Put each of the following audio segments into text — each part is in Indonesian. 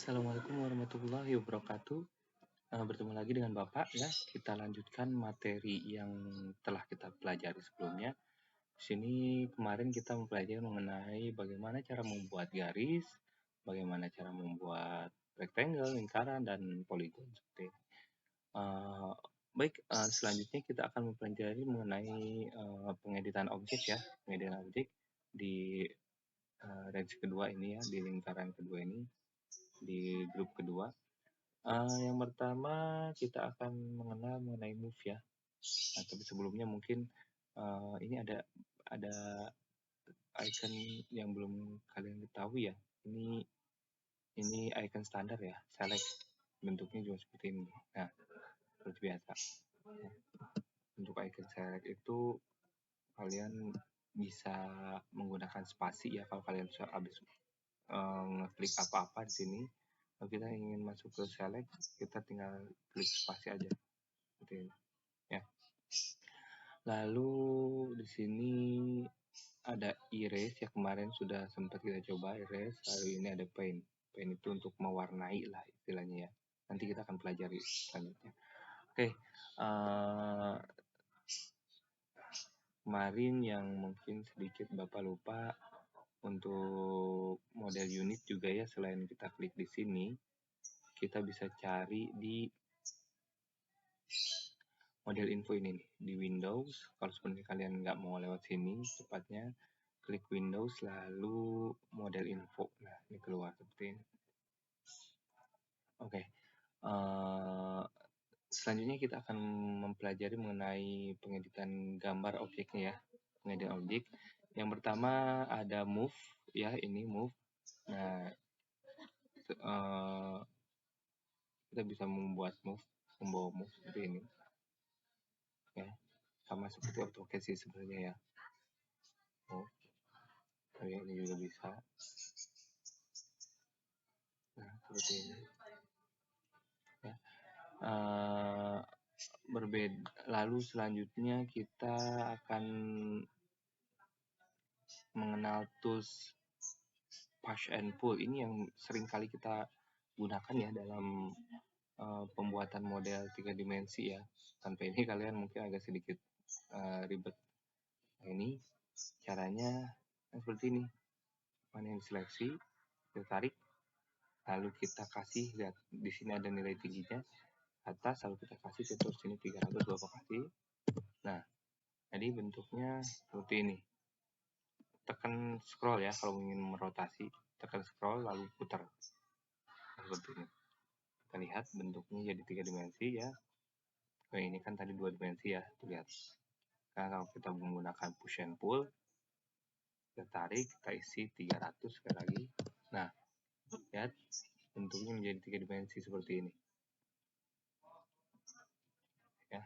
Assalamualaikum warahmatullahi wabarakatuh. Bertemu lagi dengan Bapak ya. Kita lanjutkan materi yang telah kita pelajari sebelumnya. Di sini kemarin kita mempelajari mengenai bagaimana cara membuat garis, bagaimana cara membuat rectangle, lingkaran, dan poligon seperti ini. Baik, selanjutnya kita akan mempelajari mengenai pengeditan objek ya, pengeditan objek di range kedua ini ya, di lingkaran kedua ini, di grup kedua. Yang pertama kita akan mengenal mengenai move ya. Nah, tapi sebelumnya mungkin ini ada icon yang belum kalian ketahui ya. Ini icon standar ya, select. Bentuknya juga seperti ini. Nah, seperti biasa. Nah, untuk icon select itu kalian bisa menggunakan spasi ya kalau kalian habis ngeklik apa-apa di sini. Kalau kita ingin masuk ke select, kita tinggal klik spasi aja. Seperti ini. Ya. Lalu di sini ada erase ya, kemarin sudah sempat kita coba erase. Lalu ini ada paint. Paint itu untuk mewarnai lah istilahnya ya. Nanti kita akan pelajari selanjutnya. Oke, kemarin yang mungkin sedikit Bapak lupa untuk model unit juga ya, selain kita klik di sini, kita bisa cari di model info ini nih, di Windows. Kalau sebenarnya kalian nggak mau lewat sini, cepatnya klik Windows lalu model info. Nah, ini keluar seperti ini. Oke. Selanjutnya kita akan mempelajari mengenai pengeditan gambar objeknya ya. Pengeditan objek. Yang pertama ada move ya, ini move. Nah, kita bisa membuat move, membawa move seperti ini. Ya, sama seperti AutoCAD sih sebenarnya ya. Ini juga bisa. Nah, seperti ini. Ya. Berbeda. Lalu selanjutnya kita akan mengenal tools push and pull. Ini yang sering kali kita gunakan ya dalam pembuatan model 3 dimensi ya. Tanpa ini kalian mungkin agak sedikit ribet. Nah, ini caranya seperti ini. Mana yang seleksi, kita tarik, lalu kita kasih, lihat di sini ada nilai tingginya atas, lalu kita kasih terus sini 300 Bapak kasih. Nah, jadi bentuknya seperti ini. Tekan scroll ya kalau ingin merotasi, tekan scroll lalu putar. Seperti ini. Kita lihat bentuknya jadi 3 dimensi ya. Nah, ini kan tadi 2 dimensi ya, tuh lihat. Karena kalau kita menggunakan push and pull, kita tarik, kita isi 300 sekali lagi. Nah, lihat bentuknya menjadi 3 dimensi seperti ini. Ya.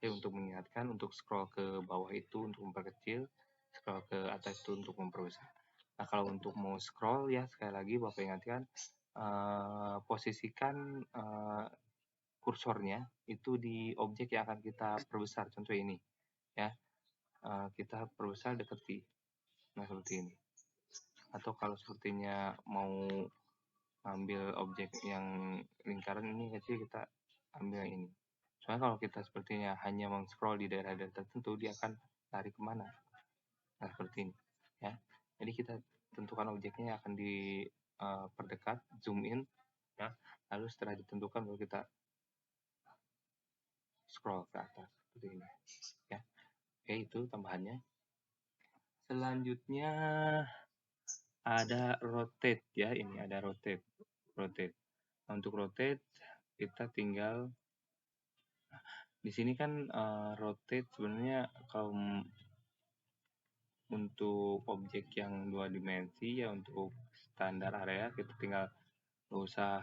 Oke, untuk mengingatkan, untuk scroll ke bawah itu untuk memperkecil, scroll ke atas itu untuk memperbesar. Nah, kalau untuk mau scroll ya, sekali lagi Bapak ingatkan, posisikan kursornya itu di objek yang akan kita perbesar. Contoh ini, ya, kita perbesar dekati. Nah, seperti ini. Atau kalau sepertinya mau ambil objek yang lingkaran ini kecil, kita ambil yang ini. Soalnya kalau kita sepertinya hanya men-scroll di daerah-daerah tertentu, dia akan lari kemana. Nah, seperti ini. Ya. Jadi kita tentukan objeknya yang akan diperdekat, zoom in. Ya. Lalu setelah ditentukan, baru kita scroll ke atas. Seperti ini. Ya. Oke, itu tambahannya. Selanjutnya ada rotate ya, ini ada rotate. Nah, untuk rotate kita tinggal di sini kan rotate sebenarnya kalau untuk objek yang 2 dimensi ya, untuk standar area kita tinggal nggak usah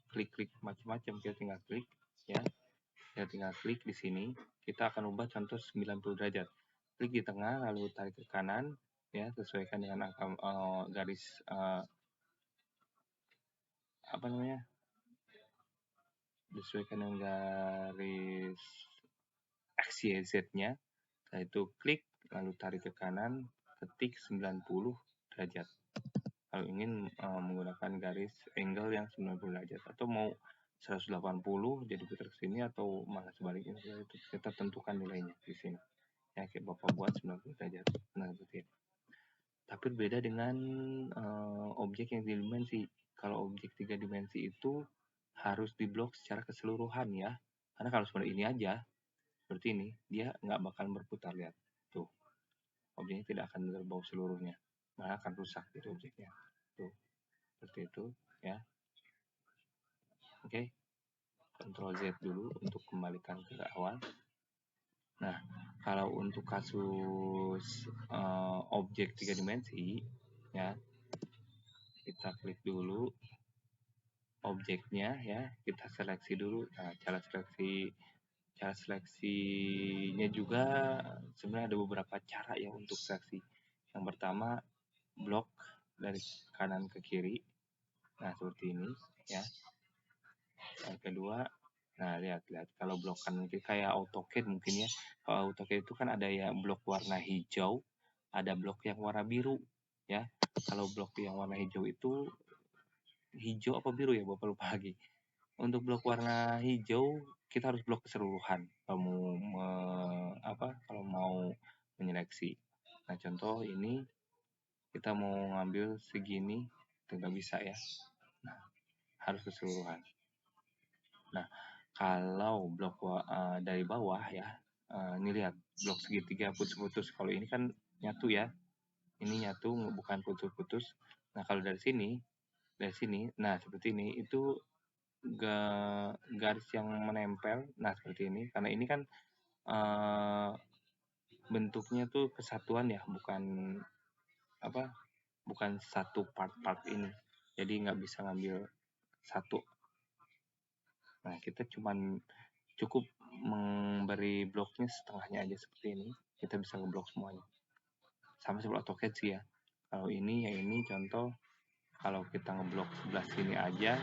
klik-klik macam-macam, kita tinggal klik ya. Kita tinggal klik di sini, kita akan ubah contoh 90 derajat. Klik di tengah lalu tarik ke kanan ya, sesuaikan dengan angka garis apa namanya? Disesuaikan dengan garis X, Y, Z-nya. Setelah itu klik, lalu tarik ke kanan, ketik 90 derajat. Kalau ingin menggunakan garis angle yang 90 derajat atau mau 180 jadi putar ke sini atau malah sebaliknya, itu kita tentukan nilainya di sini. Ya, kayak Bapak buat 90 derajat. Nah, seperti itu. Tapi berbeda dengan objek yang 3 dimensi. Kalau objek 3 dimensi itu harus diblok secara keseluruhan ya. Karena kalau seperti ini aja, seperti ini, dia nggak bakal berputar, lihat. Tuh, objeknya tidak akan terbawa seluruhnya. Malah akan rusak gitu objeknya. Tuh, seperti itu ya. Oke, Ctrl Z dulu untuk kembalikan ke awal. Nah, kalau untuk kasus objek 3 dimensi, ya, kita klik dulu objeknya ya, kita seleksi dulu. Nah, cara seleksinya juga sebenarnya ada beberapa cara ya untuk seleksi. Yang pertama, blok dari kanan ke kiri. Nah, seperti ini ya. Yang kedua, nah lihat kalau blok kanan kiri kayak AutoCAD mungkin ya. Kalau AutoCAD itu kan ada ya blok warna hijau, ada blok yang warna biru ya. Kalau blok yang warna hijau itu hijau apa biru ya, Bapak lupa lagi. Untuk blok warna hijau kita harus blok keseluruhan kalau mau menyeleksi. Nah, contoh ini kita mau ngambil segini, itu nggak bisa ya. Nah, harus keseluruhan. Nah, kalau blok dari bawah ya, ini lihat blok segitiga putus-putus. Kalau ini kan nyatu ya, ini nyatu bukan putus-putus. Nah, kalau dari sini, nah seperti ini itu garis yang menempel. Nah, seperti ini. Karena ini kan bentuknya tuh kesatuan ya, bukan satu part-part ini. Jadi nggak bisa ngambil satu. Nah, kita cukup memberi bloknya setengahnya aja seperti ini. Kita bisa ngeblok semuanya. Sama seperti AutoCAD sih ya. Kalau ini, yang ini contoh, kalau kita ngeblok sebelah sini aja,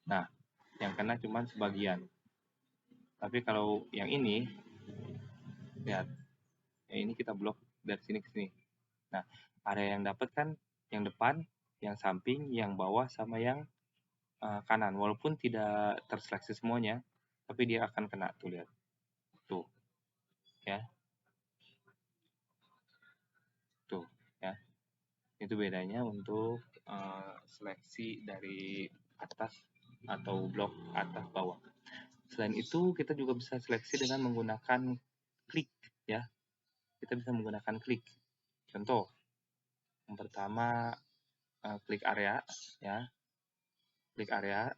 nah, yang kena cuma sebagian. Tapi kalau yang ini, lihat, yang ini kita blok dari sini ke sini. Nah, area yang dapat kan yang depan, yang samping, yang bawah, sama yang kanan. Walaupun tidak terseleksi semuanya, tapi dia akan kena. Tuh, lihat. Tuh, ya. Tuh, ya. Itu bedanya untuk seleksi dari atas atau blok atas bawah. Selain itu, kita juga bisa seleksi dengan menggunakan klik, ya. Kita bisa menggunakan klik. Contoh, yang pertama klik area, ya. Klik area,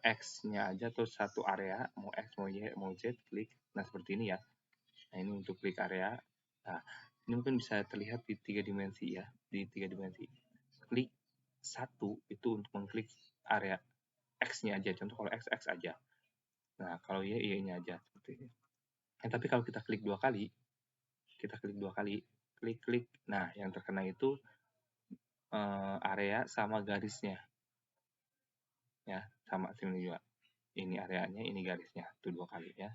X-nya aja terus satu area, mau X, mau Y, mau Z, klik. Nah, seperti ini ya. Nah, ini untuk klik area. Nah, ini mungkin bisa terlihat di 3 dimensi ya, di 3 dimensi. Klik satu itu untuk mengklik area X-nya aja. Contoh kalau X, X aja. Nah, kalau Y, Y-nya aja. Seperti ini. Nah, tapi kalau kita klik 2 kali, klik. Nah, yang terkena itu area sama garisnya. Ya, sama sini juga. Ini areanya, ini garisnya. Itu 2 kali ya.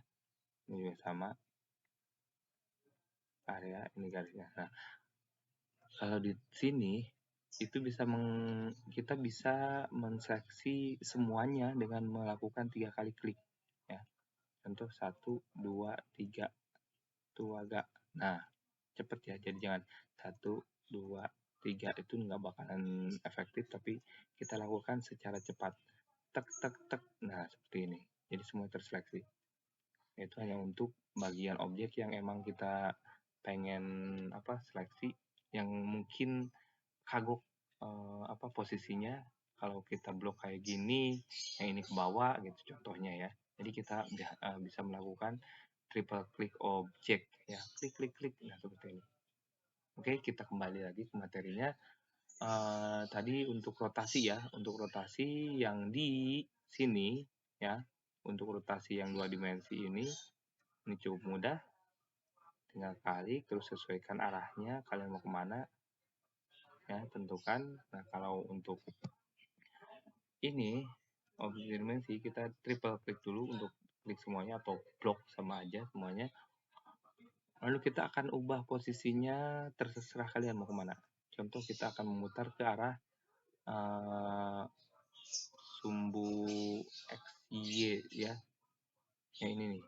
Ini juga sama. Area, ini garisnya. Nah, kalau di sini itu kita bisa menseleksi semuanya dengan melakukan 3 kali klik ya. Contoh 1, 2, 3 tuh agak, nah cepet ya, jadi jangan 1, 2, 3 itu nggak bakalan efektif, tapi kita lakukan secara cepat, tek tek tek. Nah, seperti ini, jadi semua terseleksi. Itu hanya untuk bagian objek yang emang kita pengen seleksi, yang mungkin kagok posisinya. Kalau kita blok kayak gini, yang ini ke bawah gitu contohnya ya. Jadi kita bisa melakukan triple click objek ya, klik. Nah, seperti ini. Oke, kita kembali lagi ke materinya. Tadi untuk rotasi ya, untuk rotasi yang di sini ya, untuk rotasi yang 2 dimensi ini cukup mudah. Tinggal kali, terus sesuaikan arahnya, kalian mau kemana ya, tentukan. Nah, kalau untuk ini objek dimensi, kita triple klik dulu untuk klik semuanya, atau blok sama aja semuanya. Lalu kita akan ubah posisinya, terserah kalian mau kemana. contoh kita akan memutar ke arah sumbu XY ya. Yang ini nih,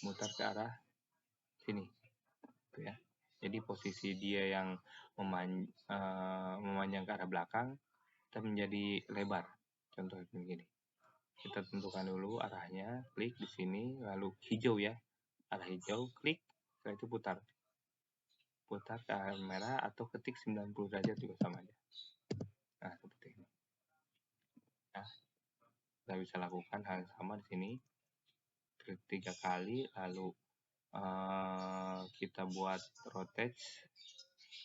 mutar ke arah sini. Gitu ya. Jadi posisi dia yang memanjang ke arah belakang, kita menjadi lebar. Contoh begini. Kita tentukan dulu arahnya, klik di sini, lalu hijau ya. Arah hijau, klik, setelah itu putar. Putar ke arah merah atau ketik 90 derajat juga sama aja. Nah, seperti ini. Nah, kita bisa lakukan hal yang sama di sini. Klik 3 kali, lalu kita buat rotate.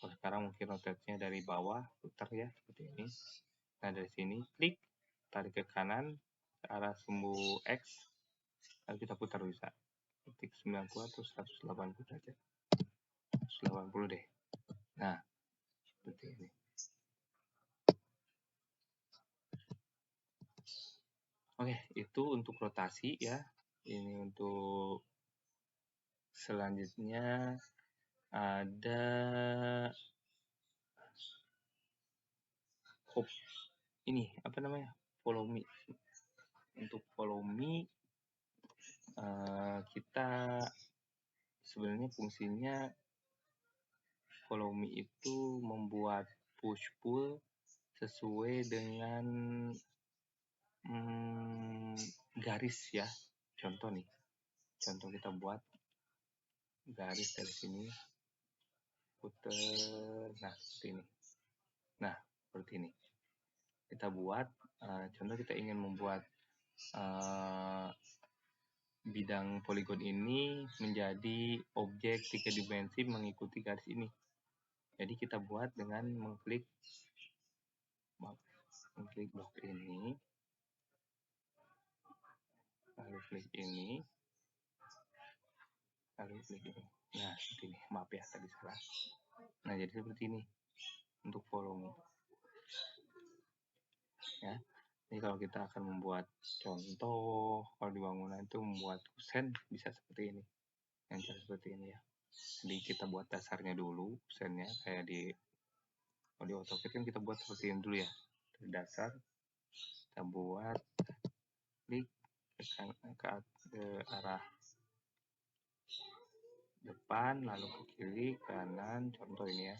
Kalau sekarang mungkin rotate-nya dari bawah, putar ya, seperti ini. Nah, dari sini, klik, tarik ke kanan, ke arah sumbu X, lalu kita putar bisa. Ketik 90 atau 180 derajat. 180 deh. Nah, seperti ini. Oke, itu untuk rotasi ya. Ini untuk selanjutnya ada ini apa namanya? Follow me. Untuk follow me kita sebenarnya fungsinya follow me itu membuat push pull sesuai dengan garis ya. Contoh nih. Contoh kita buat garis dari sini putar, nah seperti ini. Nah, seperti ini. Kita buat, contoh kita ingin membuat bidang poligon ini menjadi objek 3 dimensi mengikuti garis ini. Jadi kita buat dengan mengklik blok ini, lalu klik ini, lalu klik ini. Nah, seperti ini. Maaf ya, tadi salah. Nah, jadi seperti ini untuk volume. Ya. Jadi kalau kita akan membuat contoh, kalau di bangunan itu membuat kusen bisa seperti ini. Yang cara seperti ini ya. Jadi kita buat dasarnya dulu, kusennya kayak di AutoCAD kan kita buat seperti ini dulu ya. Dari dasar kita buat klik ke arah depan, lalu ke kiri, kanan, contoh ini ya.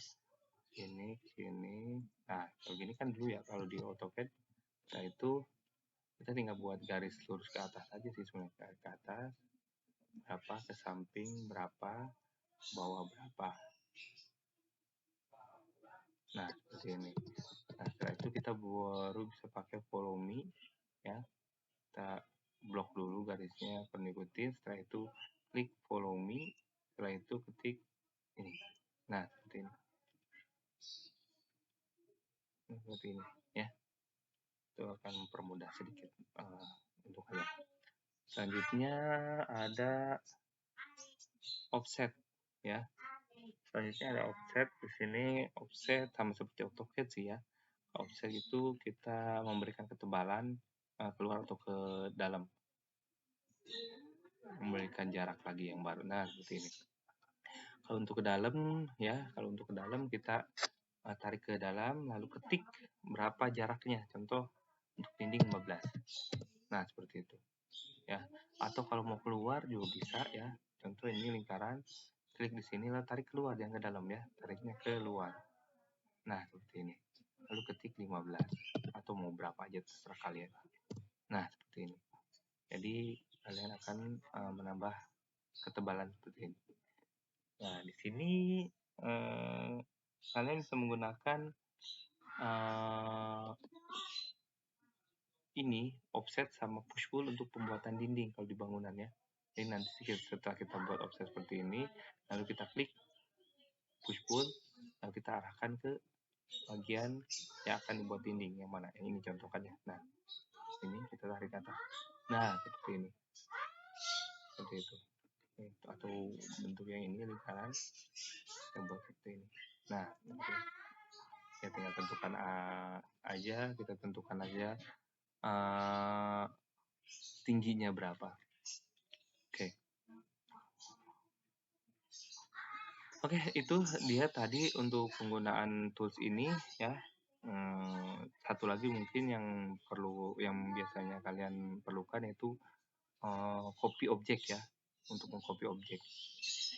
Ini, sini. Nah, kalau gini kan dulu ya, kalau di AutoCAD, nah itu kita tinggal buat garis lurus ke atas aja sih sebenarnya, ke atas, berapa, ke samping, berapa, bawah berapa. Nah, seperti ini. Nah, setelah itu kita baru bisa pakai follow me, ya. Kita blok dulu garisnya, ikutin, setelah itu klik follow me, setelah itu ketik ini. Nah, seperti ini. Seperti ini, ya. Itu akan mempermudah sedikit untuk kalian. Selanjutnya ada offset, ya. Selanjutnya ada offset. Di sini offset sama seperti AutoCAD sih ya. Offset itu kita memberikan ketebalan keluar atau ke dalam, memberikan jarak lagi yang baru. Nah, seperti ini. Kalau untuk ke dalam ya, kalau untuk ke dalam kita tarik ke dalam, lalu ketik berapa jaraknya. Contoh untuk dinding 15. Nah, seperti itu. Ya. Atau kalau mau keluar juga bisa ya. Contoh ini lingkaran, klik di sini lalu tarik keluar, jangan ke dalam ya. Tariknya keluar. Nah, seperti ini. Lalu ketik 15 atau mau berapa aja terserah kalian. Nah, seperti ini. Jadi kalian akan menambah ketebalan seperti ini. Nah, di sini kalian bisa menggunakan ini offset sama push pull untuk pembuatan dinding kalau di bangunannya. Jadi nanti setelah kita buat offset seperti ini, lalu kita klik push pull, lalu kita arahkan ke bagian yang akan dibuat dinding yang mana. Yang ini contohkannya. Nah, ini kita tarik ke atas. Nah, seperti ini. Seperti itu. Atau bentuk yang ini lingkaran kita buat seperti ini. Nah, ya tinggal tentukan aja, kita tentukan aja tingginya berapa. Oke. Oke, itu dia tadi untuk penggunaan tools ini ya. Satu lagi mungkin yang biasanya kalian perlukan yaitu copy objek ya, untuk mengcopy objek.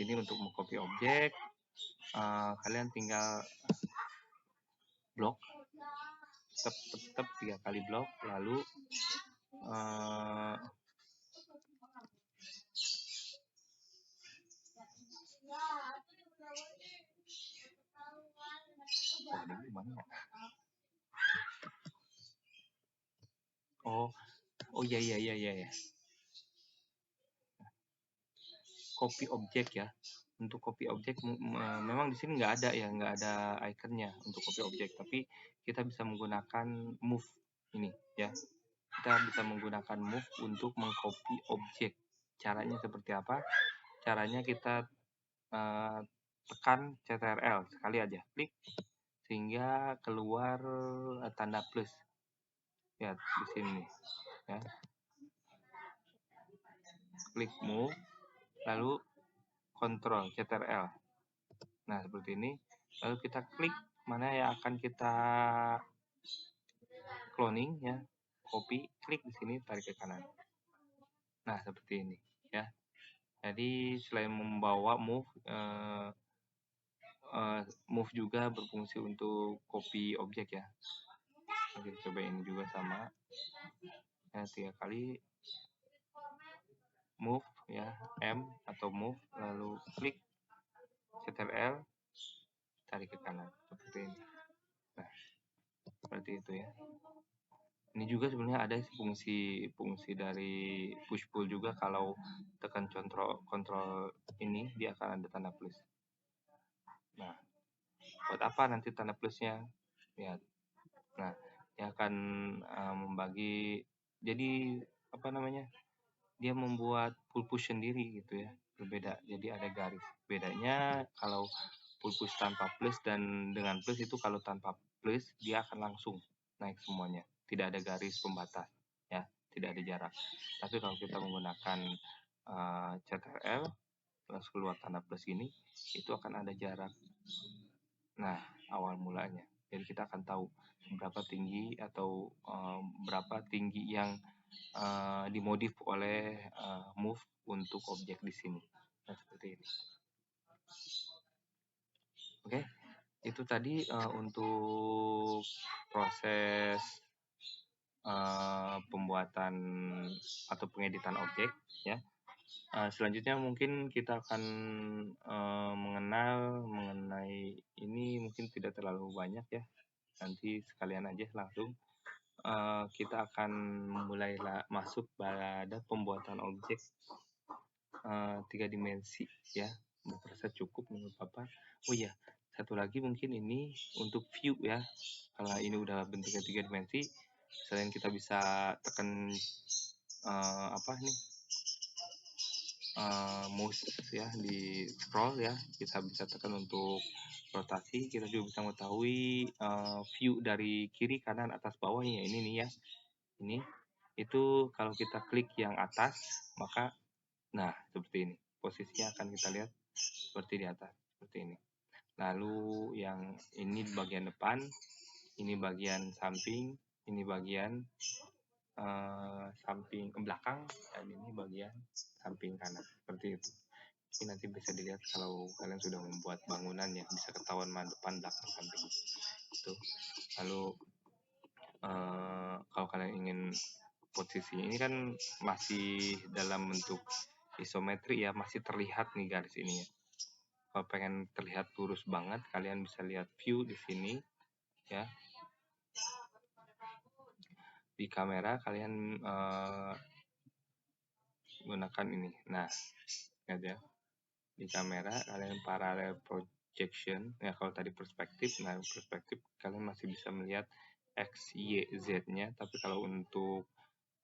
Ini untuk mengcopy objek, kalian tinggal blok, tetap 3 kali blok, lalu iya iya iya iya. Copy objek ya. Untuk copy objek memang di sini nggak ada ikonnya untuk copy objek, tapi kita bisa menggunakan move ini ya. Kita bisa menggunakan move untuk mengcopy objek. Caranya seperti apa? Caranya kita tekan CTRL sekali aja, klik sehingga keluar tanda plus ya di sini ya. Klik move lalu kontrol CTRL. Nah, seperti ini. Lalu kita klik mana yang akan kita cloning ya. Copy, klik di sini, tarik ke kanan. Nah, seperti ini ya. Jadi selain membawa move move juga berfungsi untuk copy objek ya. Oke, coba ini juga sama. Ya, 3 kali move ya, M atau move lalu klik CTRL tarik ke kanan seperti ini. Nah, seperti itu ya. Ini juga sebenarnya ada fungsi dari push pull juga, kalau tekan kontrol ini dia akan ada tanda plus. Nah, buat apa nanti tanda plusnya? Ya. Nah, dia akan membagi, jadi apa namanya? Dia membuat pull push sendiri gitu ya, berbeda. Jadi ada garis. Bedanya kalau pull push tanpa plus dan dengan plus itu, kalau tanpa plus dia akan langsung naik semuanya, tidak ada garis pembatas ya, tidak ada jarak. Tapi kalau kita menggunakan CTRL plus keluar tanda plus ini, itu akan ada jarak. Nah, awal mulanya. Jadi kita akan tahu berapa tinggi atau berapa tinggi yang dimodif oleh move untuk objek di sini. Nah, seperti ini. Oke, itu tadi untuk proses pembuatan atau pengeditan objek ya. Selanjutnya mungkin kita akan mengenal mengenai ini, mungkin tidak terlalu banyak ya. Nanti sekalian aja langsung kita akan mulai masuk pada pembuatan objek 3 dimensi ya. Merasa cukup menurut Bapak. Oh iya, satu lagi mungkin ini untuk view ya. Kalau ini udah bentuknya 3 dimensi, selain kita bisa tekan mouse ya, di scroll ya, kita bisa tekan untuk rotasi, kita juga bisa mengetahui view dari kiri, kanan, atas, bawahnya. Ini nih ya, ini itu kalau kita klik yang atas, maka nah seperti ini posisinya akan kita lihat seperti di atas, seperti ini. Lalu yang ini bagian depan, ini bagian samping, ini bagian samping belakang, dan ini bagian samping kanan, seperti itu. Ini nanti bisa dilihat kalau kalian sudah membuat bangunan ya, bisa ketahuan depan, belakang, samping itu. Lalu kalau kalian ingin posisinya, ini kan masih dalam bentuk isometri ya, masih terlihat nih garis ini ya. Kalau pengen terlihat lurus banget, kalian bisa lihat view di sini ya. Di kamera kalian gunakan ini. Nah, lihat ya. Di kamera kalian parallel projection ya. Kalau tadi perspektif, nah perspektif kalian masih bisa melihat X, Y, Z-nya. Tapi kalau untuk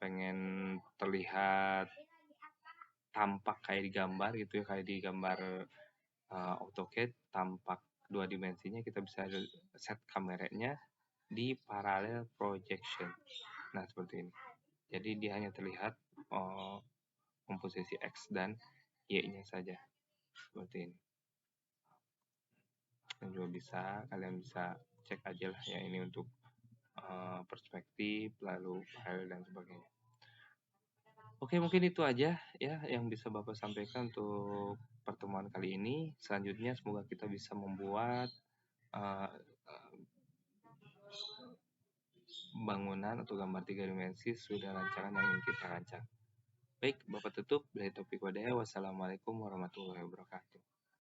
pengen terlihat tampak kayak di gambar gitu ya, kayak di gambar AutoCAD, tampak 2 dimensinya, kita bisa set kameranya di parallel projection. Nah, seperti ini. Jadi dia hanya terlihat komposisi X dan Y-nya saja. Seperti ini. dan juga bisa kalian bisa cek aja lah ya ini untuk perspektif, lalu file dan sebagainya. Oke, mungkin itu aja ya yang bisa Bapak sampaikan untuk pertemuan kali ini. Selanjutnya semoga kita bisa membuat uh, bangunan atau gambar 3 dimensi sesuai dengan rancangan yang ingin kita rancang. Baik, Bapak tutup dari topik wadaya. Wassalamualaikum warahmatullahi wabarakatuh.